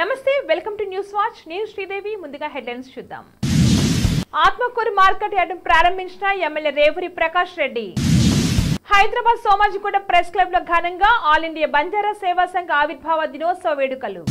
నమస్తే welcome to news watch నేను శ్రీదేవి ముందుగా హెడ్లైన్స్ చూద్దాం ఆత్మకూరు మార్కెట్ యార్డ్ ప్రారంభించిన MLA Revuri Prakash Reddy Hyderabad Somajiguda press club లో ఘనంగా ఆల్ ఇండియా బంజారా సేవా సంఘ ఆవిర్భావ దినోత్సవ వేడుకలు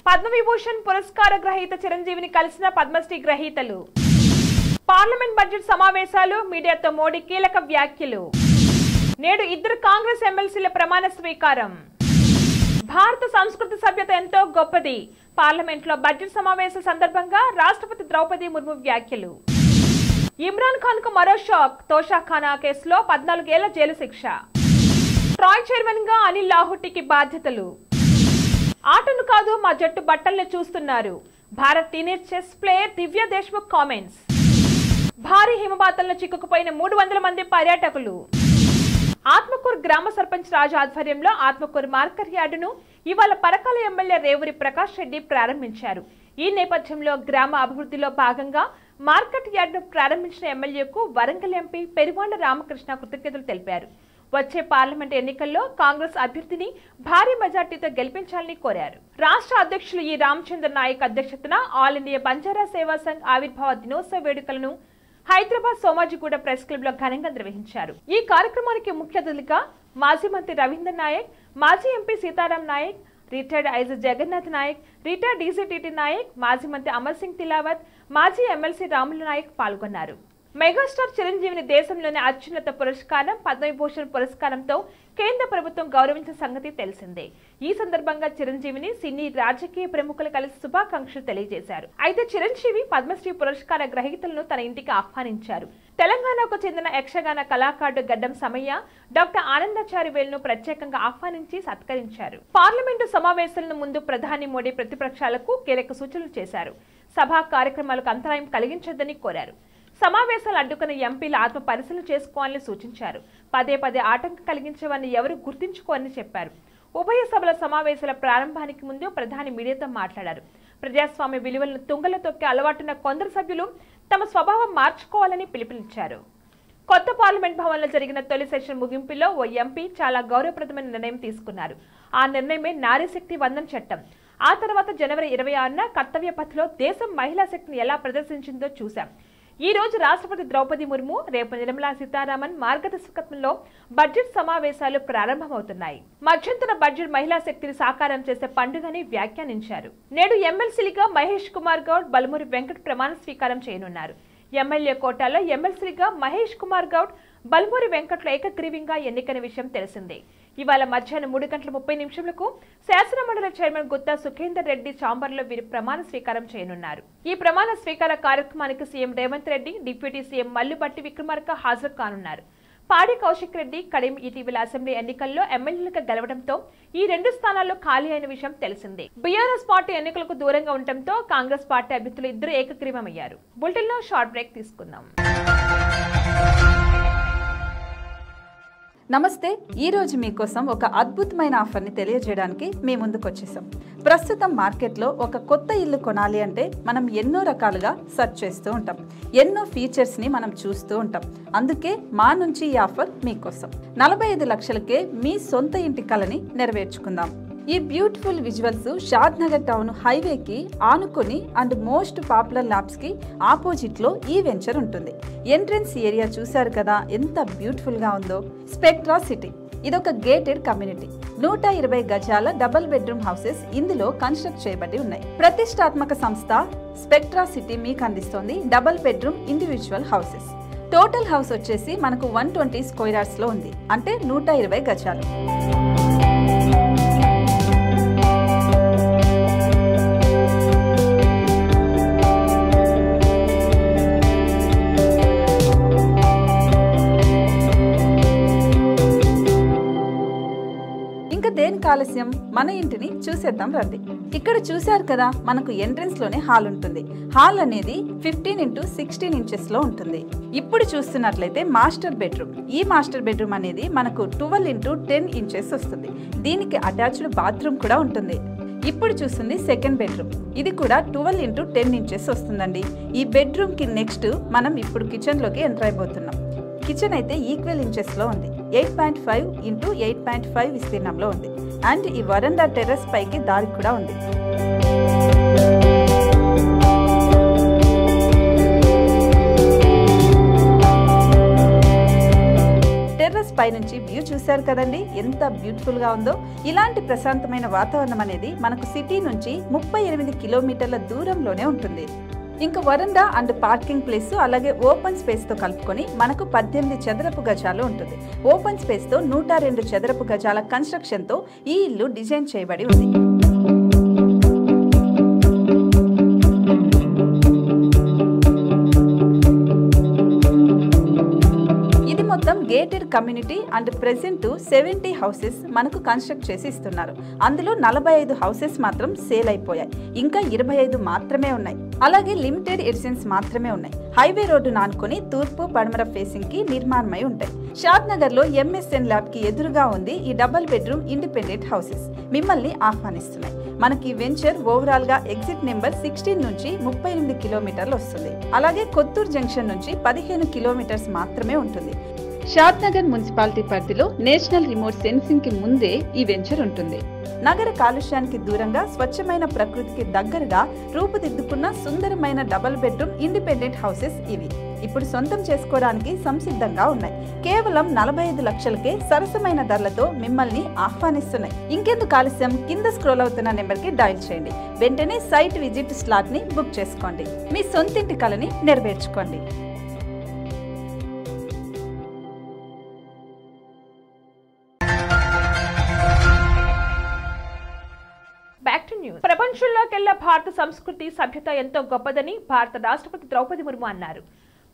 పద్మవిభూషణ్ పురస్కార గ్రహీత చిరంజీవిని కలిసిన పద్మశ్రీ గ్రహీతలు పార్లమెంట్ బడ్జెట్ సమావేశాలు మీడియాతో మోడీ కీలక వ్యాఖ్యలు నేడు ఇద్దరు కాంగ్రెస్ ఎమ్మెల్సీల ప్రమాణ స్వీకారం భారత సంస్కృతి సభ్యత ఎంతో గొప్పది పార్లమెంట్లో బడ్జెట్ సమావేశ సందర్భంగా రాష్ట్రపతి ద్రౌపది ముర్ము వ్యాఖ్యలు ఇమ్రాన్ ఖాన్ కు మరో షాక్ తోషాఖానా కేసులో 14 ఏళ్ల జైలు శిక్ష ట్రాయ్ చైర్మన్ గా అనిల్ లాహుటికి బాధ్యతలు ఆటను కాదు మా జట్టు బట్టల్ని చూస్తున్నారు భారత్ టీనేజ్ చెస్ ప్లేయర్ దివ్య దేశ్ముఖ్ కామెంట్స్ భారీ హిమపాతంలో చిక్కుకుపోయిన 300 మంది పర్యాటకులు ఆత్మకూరు గ్రామ సర్పంచ్ రాజు ఆధ్వర్యంలో ఆత్మకూరు మార్కెట్ యార్డును ఇవాళ పరకాల ఎమ్మెల్యే రేవూరి ప్రకాష్ రెడ్డి ప్రారంభించారు. ఈ నేపథ్యంలో గ్రామ అభివృద్ధిలో భాగంగా మార్కెట్ యార్డును ప్రారంభించిన ఎమ్మెల్యేకు వరంగల్ ఎంపీ పెరువాళ్ల రామకృష్ణ కృతజ్ఞతలు తెలిపారు. వచ్చే పార్లమెంట్ ఎన్నికల్లో కాంగ్రెస్ అభ్యర్థిని భారీ మెజార్టీతో గెలిపించాలని కోరారు. రాష్ట్ర అధ్యక్షులు ఈ రామచంద్ర నాయక్ అధ్యక్షతన ఆల్ ఇండియా బంజారా సేవా సంఘ్ ఆవిర్భావ దినోత్సవ వేడుకలను హైదరాబాద్ సోమాజిగూడ ప్రెస్ క్లబ్ లో ఘనంగా నిర్వహించారు. ఈ కార్యక్రమానికి ముఖ్య అతిథిగా మాజీ మంత్రి రవీంద్ర నాయక్, మాజీ MP Sitaram Nayak, retired IG Jagannath Nayak, retired డీసీటీటీ నాయక్, మాజీ మంత్రి అమర్ సింగ్ తిలావత్, మాజీ ఎమ్మెల్సీ రాములు నాయక్ పాల్గొన్నారు. మెగాస్టార్ చిరంజీవిని దేశంలోని అత్యున్నత పురస్కారం పద్మవిభూషణ్ పురస్కారంతో కేంద్ర ప్రభుత్వం గౌరవించిన సంగతి తెలిసిందే. ఈ సందర్భంగా చిరంజీవిని సినీ రాజకీయ ప్రముఖులు కలిసి శుభాకాంక్షలు తెలియజేశారు. అయితే చిరంజీవి పద్మశ్రీ పురస్కార గ్రహీతలను తన ఇంటికి ఆహ్వానించారు. తెలంగాణకు చెందిన యక్షగాన కళాకారుడు గడ్డం సమయ్య, డాక్టర్ ఆనందాచారి వేలును ప్రత్యేకంగా ఆహ్వానించి సత్కరించారు. పార్లమెంటు సమావేశాలను ముందు ప్రధాని మోడీ ప్రతిపక్షాలకు కీలక సూచనలు చేశారు. సభా కార్యక్రమాలకు అంతరాయం కలిగించొద్దని కోరారు. సమావేశాలు అడ్డుకున్న ఎంపీలు ఆత్మ పరిశీలన చేసుకోవాలని సూచించారు. పదే పదే ఆటంకం కలిగించేవారిని ఎవరు గుర్తించుకోవాలని చెప్పారు. ఉభయ సభల సమావేశాల ప్రారంభానికి ముందు ప్రధాని మీడియాతో మాట్లాడారు. ప్రజాస్వామ్య విలువలను తుంగలో తొక్కే అలవాటున్న కొందరు సభ్యులు తమ స్వభావం మార్చుకోవాలని పిలుపునిచ్చారు. కొత్త పార్లమెంట్ భవన్లో జరిగిన తొలి సెషన్ ముగింపులో ఓ ఎంపీ చాలా గౌరవప్రదమైన నిర్ణయం తీసుకున్నారు. ఆ నిర్ణయమే నారీ శక్తి వందన్ చట్టం. ఆ తర్వాత జనవరి 26న కర్తవ్య పథ్లో దేశం మహిళా శక్తిని ఎలా ప్రదర్శించిందో చూశాం. ఈ రోజు రాష్ట్రపతి ద్రౌపది ముర్ము, రేపు నిర్మలా సీతారామన్ మార్గదర్శకత్వంలో బడ్జెట్ సమావేశాలు ప్రారంభమవుతున్నాయి. మధ్యంతర బడ్జెట్ మహిళా శక్తిని సాకారం చేసే పండుగని వ్యాఖ్యానించారు. నేడు ఎమ్మెల్సీలుగా మహేష్ కుమార్ గౌడ్, బలమూరి వెంకట్ ప్రమాణ స్వీకారం చేయనున్నారు. ఎమ్మెల్యే కోటాలో ఎమ్మెల్సీగా మహేష్ కుమార్ గౌడ్, బలమూరి వెంకట్లు ఏకగ్రీవంగా ఎన్నికైన విషయం తెలిసిందే. ఇవాళ మధ్యాహ్నం 3:30 శాసనమండలి చైర్మన్ గుత్తా సుఖేందర్ రెడ్డి ఛాంబర్లో వీరు ప్రమాణ స్వీకారం చేయనున్నారు. ఈ ప్రమాణ స్వీకార కార్యక్రమానికి CM Revanth Reddy, deputy CM Mallu Bhatti Vikramarka హాజరు కానున్నారు. పాడి కౌశిక్ రెడ్డి, కడియం ఇటీవల అసెంబ్లీ ఎన్నికల్లో ఎమ్మెల్యేలుగా గెలవడంతో ఈ 2 స్థానాల్లో ఖాళీ అయిన విషయం తెలిసిందే. బీఆర్ఎస్ పార్టీ ఎన్నికలకు దూరంగా ఉండటంతో కాంగ్రెస్ పార్టీ అభ్యర్థులు ఇద్దరు ఏకగ్రీవమయ్యారు. బులెటిన్లో షార్ట్ బ్రేక్ తీసుకుందాం. నమస్తే. ఈరోజు మీకోసం ఒక అద్భుతమైన ఆఫర్ని తెలియజేయడానికి మీ ముందుకు వచ్చేసాం. ప్రస్తుతం మార్కెట్లో ఒక కొత్త ఇల్లు కొనాలి అంటే మనం ఎన్నో రకాలుగా సెర్చ్ చేస్తూ ఉంటాం. ఎన్నో ఫీచర్స్ని మనం చూస్తూ ఉంటాం. అందుకే మా నుంచి ఈ ఆఫర్ మీకోసం. 45 లక్షలకే మీ సొంత ఇంటి కలని నెరవేర్చుకుందాం. ఈ బ్యూటిఫుల్ విజువల్స్ షాద్ నగర్ టౌన్ హైవేకి ఆనుకొని అండ్ మోస్ట్ పాపులర్ ల్యాబ్స్ కి ఆపోజిట్ లో ఈ వెంచర్ ఉంటుంది. ఎంట్రన్స్ ఏరియా చూశారు కదా ఎంత బ్యూటిఫుల్ గా ఉందో. స్పెక్ట్రా సిటీ ఇదొక గేటెడ్ కమ్యూనిటీ. 120 గజాల డబుల్ బెడ్రూమ్ హౌసెస్ ఇందులో కన్స్ట్రక్ట్ చేయబడి ఉన్నాయి. ప్రతిష్టాత్మక సంస్థ స్పెక్ట్రా సిటీ మీకు అందిస్తోంది double bedroom individual houses. Total house వచ్చేసి మనకు 120 స్క్వేర్ యార్డ్స్ లో ఉంది, అంటే 120 గజాలు. దేనికి ఆలస్యం, మన ఇంటిని చూసేద్దాం రండి. ఇక్కడ చూశారు కదా మనకు ఎంట్రన్స్ లోనే హాల్ ఉంటుంది. హాల్ అనేది 15x16 ఇంచెస్ లో ఉంటుంది. ఇప్పుడు చూస్తున్నట్లయితే మాస్టర్ బెడ్రూమ్. ఈ మాస్టర్ బెడ్రూమ్ అనేది మనకు 12x10 ఇంచెస్ వస్తుంది. దీనికి అటాచ్డ్ బాత్రూమ్ కూడా ఉంటుంది. ఇప్పుడు చూస్తుంది సెకండ్ బెడ్రూమ్. ఇది కూడా 12x10 ఇంచెస్ వస్తుందండి. ఈ బెడ్రూమ్ కి నెక్స్ట్ మనం ఇప్పుడు కిచెన్ లోకి ఎంటర్ అయిపోతున్నాం. కిచెన్ అయితే ఈక్వల్ ఇంచెస్ లో ఉంది. 8.5 x 8.5 విస్తీర్ణంలో ఉంది. అండ్ ఈ వరండా టెర్రస్ పైకి దారి కూడా ఉంది. టెర్రస్ పైనుంచి వ్యూ చూశారు కదండి, ఎంత బ్యూటిఫుల్ గా ఉందో. ఇలాంటి ప్రశాంతమైన వాతావరణం అనేది మనకు సిటీ నుంచి 38 కిలోమీటర్ల దూరంలోనే ఉంటుంది. ఇంకా వరండా అండ్ పార్కింగ్ ప్లేస్ అలాగే ఓపెన్ స్పేస్ తో కలుపుకొని మనకు 18 చదరపు గజాలు ఉంటుంది. ఓపెన్ స్పేస్ తో 102 చదరపు గజాల కన్స్ట్రక్షన్ తో ఈ ఇల్లు డిజైన్ చేయబడి ఉంది. మొత్తం gated community and present 70 houses మనకు కన్స్ట్రక్ట్ చేసి ఇస్తున్నారు. అందులో 45 హౌసెస్ మాత్రం సేల్ అయిపోయాయి, ఇంకా 25 మాత్రమే ఉన్నాయి. అలాగే లిమిటెడ్ ఎడిషన్స్ మాత్రమే ఉన్నాయి. హైవే రోడ్డు నానుకొని తూర్పు పడమర ఫేసింగ్ కి నిర్మాణమై ఉంటాయి. షాద్ నగర్ లో MSN ల్యాబ్ కి ఎదురుగా ఉంది ఈ డబుల్ బెడ్రూమ్ ఇండిపెండెంట్ హౌసెస్ మిమ్మల్ని ఆహ్వానిస్తున్నాయి. మనకి వెంచర్ ఓవరాల్ గా ఎగ్జిట్ నెంబర్ 16 నుంచి 38 కిలోమీటర్లు వస్తుంది. అలాగే కొత్తూరు జంక్షన్ నుంచి 15 కిలోమీటర్స్ మాత్రమే ఉంటుంది. షాద్ నగర్ మున్సిపాలిటీ పరిధిలో నేషనల్ రిమోట్ సెన్సింగ్ కి ముందే ఈ వెంచర్ ఉంటుంది. నగర కాలుష్యానికి దూరంగా స్వచ్ఛమైన ప్రకృతికి దగ్గరగా రూపుదిద్దుకున్న సుందరమైన డబుల్ బెడ్రూమ్ ఇండిపెండెంట్ హౌసెస్ ఇవి. ఇప్పుడు సొంతం చేసుకోవడానికి సంసిద్ధంగా ఉన్నాయి. కేవలం 45 లక్షలకే సరసమైన ధరలతో మిమ్మల్ని ఆహ్వానిస్తున్నాయి. ఇంకెందుకు ఆలస్యం, కింద స్క్రోల్ అవుతున్న నెంబర్ కి డయల్ చేయండి. వెంటనే సైట్ విజిట్ స్లాట్ ని బుక్ చేసుకోండి. మీ సొంతింటి కలని నెరవేర్చుకోండి. ప్రపంచంలోకెల్లా భారత సంస్కృతి సభ్యత ఎంతో గొప్పదని భారత రాష్ట్రపతి ద్రౌపది ముర్ము అన్నారు.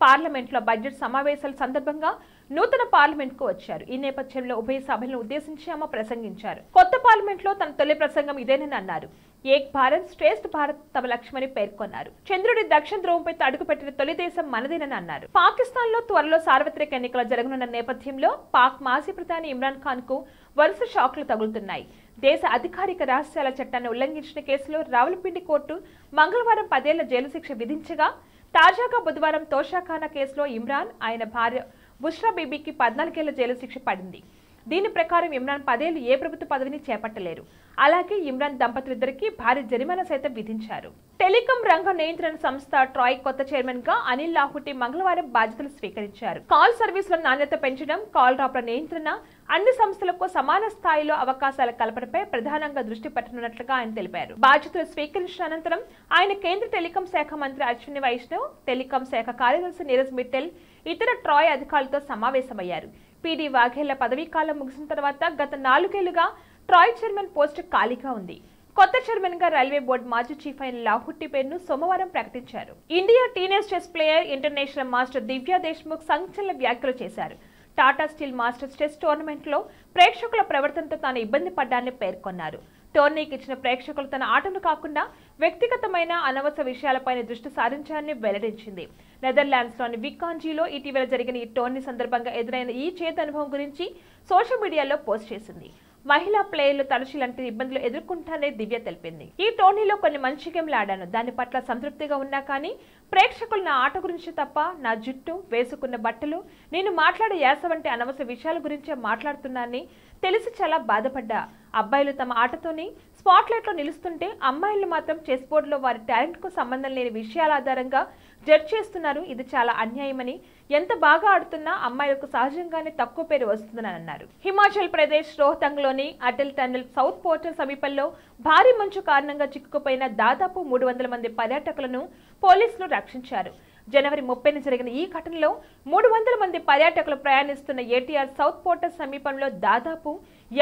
పార్లమెంట్లో బడ్జెట్ సమావేశాల సందర్భంగా నూతన పార్లమెంట్ కు వచ్చారు. ఈ నేపథ్యంలో ఉభయ సభలను ఉద్దేశించి ఆమె ప్రసంగించారు. కొత్త పార్లమెంట్ లో తన తొలి ప్రసంగం ఇదేనని అన్నారు. ఏక్ భారత్ శ్రేష్ఠ భారత్ తమ లక్ష్యమని పేర్కొన్నారు. చంద్రుడి దక్షిణ ధ్రువంపై అడుగుపెట్టిన తొలి దేశం మనదేనని అన్నారు. పాకిస్తాన్ లో త్వరలో సార్వత్రిక ఎన్నికలు జరగనున్న నేపథ్యంలో పాక్ మాజీ ప్రధాని ఇమ్రాన్ ఖాన్ కు వరుస షాక్లు తగులుతున్నాయి. దేశ అధికారిక రహస్యాల చట్టాన్ని ఉల్లంఘించిన కేసులో రావులపిండి కోర్టు మంగళవారం 10 ఏళ్ల జైలు శిక్ష విధించగా, తాజాగా బుధవారం తోషాఖానా కేసులో ఇమ్రాన్, ఆయన భార్య బుష్రా బీబీకి 14 ఏళ్ల జైలు శిక్ష పడింది. దీని ప్రకారం ఇమ్రాన్ 10 ఏళ్లు ఏ ప్రభుత్వ పదవిని చేపట్టలేరు. అలాగే ఇమ్రాన్ దంపతులిద్దరికీ భారీ జరిమానా సైతం విధించారు. టెలికాం రంగ నియంత్రణ సంస్థ ట్రాయ్ కొత్త చైర్మన్ గా అనిల్ లాహుటి మంగళవారం బాధ్యతలు స్వీకరించారు. కాల్ సర్వీసుల నాణ్యత పెంచడం, కాల్ డ్రాప్ల నియంత్రణ, అన్ని సంస్థలకు సమాన స్థాయిలో అవకాశాల కల్పనపై ప్రధానంగా దృష్టి పెట్టనున్నట్లుగా ఆయన తెలిపారు. బాధ్యతలు స్వీకరించిన అనంతరం ఆయన కేంద్ర టెలికాం శాఖ మంత్రి అశ్విని వైష్ణవ్, టెలికాం శాఖ కార్యదర్శి నీరజ్ మిట్టల్, ఇతర ట్రాయ్ అధికారులతో సమావేశమయ్యారు. పీడీ వాఘేళ్ల పదవీ కాలం ముగిసిన తర్వాత గత 4 ఏళ్లుగా ట్రాయ్ చైర్మన్ పోస్టు ఖాళీగా ఉంది. కొత్త చైర్మన్ గా రైల్వే బోర్డు మాజీ చీఫ్ అయిన లాహుట్టి పేరును సోమవారం ప్రకటించారు. India teenage chess player, international master Divya Deshmukh సంచలన వ్యాఖ్యలు చేశారు. Tata steel masters chess tournament లో ప్రేక్షకుల ప్రవర్తనతో తాను ఇబ్బంది పడ్డాన్ని పేర్కొన్నారు. టోర్నీకి ఇచ్చిన ప్రేక్షకులు తన ఆటను కాకుండా వ్యక్తిగతమైన అనవసర విషయాలపైన దృష్టి సారించారని వెల్లడించింది. నెదర్లాండ్స్ లోని వికాంజీలో ఇటీవల జరిగిన ఈ టోర్నీ సందర్భంగా ఎదురైన ఈ చేదు అనుభవం గురించి సోషల్ మీడియాలో పోస్ట్ చేసింది. మహిళా ప్లేయర్లు తలచి లాంటి ఇబ్బందులు ఎదుర్కొంటారని దివ్య తెలిపింది. ఈ టోర్నీలో కొన్ని మంచి గేమ్లు ఆడాను, దాని పట్ల సంతృప్తిగా ఉన్నా కానీ ప్రేక్షకులు నా ఆట గురించి తప్ప నా జుట్టు, వేసుకున్న బట్టలు, నేను మాట్లాడే యాస వంటి అనవసర విషయాల గురించే మాట్లాడుతున్నానని తెలిసి చాలా బాధపడ్డా. అబ్బాయిలు తమ ఆటతోని స్పాట్లైట్ లో నిలుస్తుంటే అమ్మాయిలు మాత్రం చెస్ బోర్డులో వారి టాలెంట్ కు సంబంధం లేని విషయాల ఆధారంగా జడ్జ్ చేస్తున్నారు. ఇది చాలా అన్యాయమని, ఎంత బాగా ఆడుతున్నా అమ్మాయిలకు సహజంగానే తక్కువ పేరు వస్తుందని అన్నారు. హిమాచల్ ప్రదేశ్ రోహతంగ్ లోని అటల్ టన్నెల్ సౌత్ పోర్టల్ సమీపంలో భారీ మంచు కారణంగా చిక్కుకుపోయిన దాదాపు 300 మంది పర్యాటకులను పోలీసులు రక్షించారు. జనవరి 30న జరిగిన ఈ ఘటనలో 300 మంది పర్యాటకులు ప్రయాణిస్తున్న ఏటీఆర్ సౌత్ పోర్టల్ సమీపంలో దాదాపు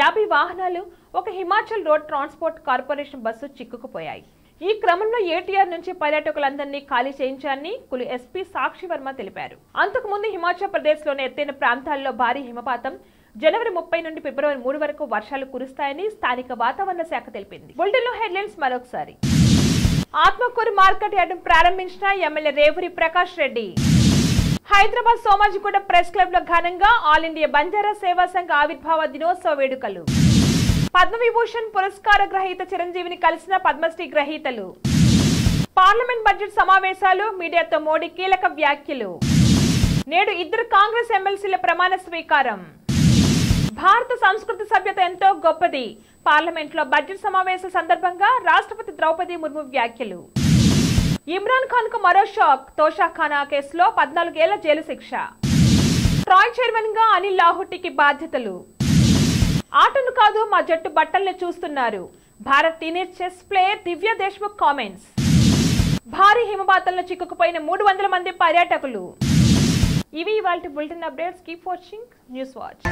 50 వాహనాలు, ఒక Himachal road transport corporation bus చిక్కుకుపోయాయి. ఈ క్రమంలో ఏటీఆర్ నుంచి పర్యాటకులందరినీ ఖాళీ చేయించారని కులు ఎస్పీ సాక్షి వర్మ తెలిపారు. అంతకుముందు హిమాచల్ ప్రదేశ్ లోని ఎత్తైన ప్రాంతాల్లో భారీ హిమపాతం, జనవరి 30 నుండి ఫిబ్రవరి 3 వరకు వర్షాలు కురుస్తాయని స్థానిక వాతావరణ శాఖ తెలిపింది. బులెటిన్లో హెడ్లైన్స్ మరొకసారి. ఆత్మకూరు మార్కెట్ యార్డును ప్రారంభించిన MLA Revuri Prakash Reddy. Hyderabad Somajiguda press club లో ఘనంగా ఆల్ ఇండియా బంజారా సేవా సంఘ ఆవిర్భావ దినోత్సవ వేడుకలు. పద్మవిభూషణ్ పురస్కార గ్రహీత చిరంజీవిని కలిసిన పద్మశ్రీ గ్రహీతలు. పార్లమెంట్ బడ్జెట్ సమావేశాలు, మీడియాతో మోడీ కీలక వ్యాఖ్యలు. నేడు 2 కాంగ్రెస్ ఎమ్మెల్సీల ప్రమాణ స్వీకారం. భారత సంస్కృతి సభ్యత ఎంతో గొప్పది. పార్లమెంట్లో బడ్జెట్ సమావేశం సందర్భంగా రాష్ట్రపతి ద్రౌపది ముర్ము వ్యాఖ్యలు. ఇమ్రాన్ ఖాన్ కు మరో షాక్. తోషాఖానా కేసులో 14 ఏళ్ల జైలు శిక్ష. ట్రాయ్ చైర్మన్ గా అనిల్ లాహుటికి బాధ్యతలు. ఆటను కాదు మా జట్టు బట్టల్ని చూస్తున్నారు. భారత్ టీనేజ్ చెస్ ప్లేయర్ దివ్య దేశ్ముఖ్ కామెంట్స్. భారీ హిమపాతంలో చిక్కుకుపోయిన 300 మంది పర్యాటకులు. ఇవి ఇవాల్టి bulletin updates. Keep watching news watch.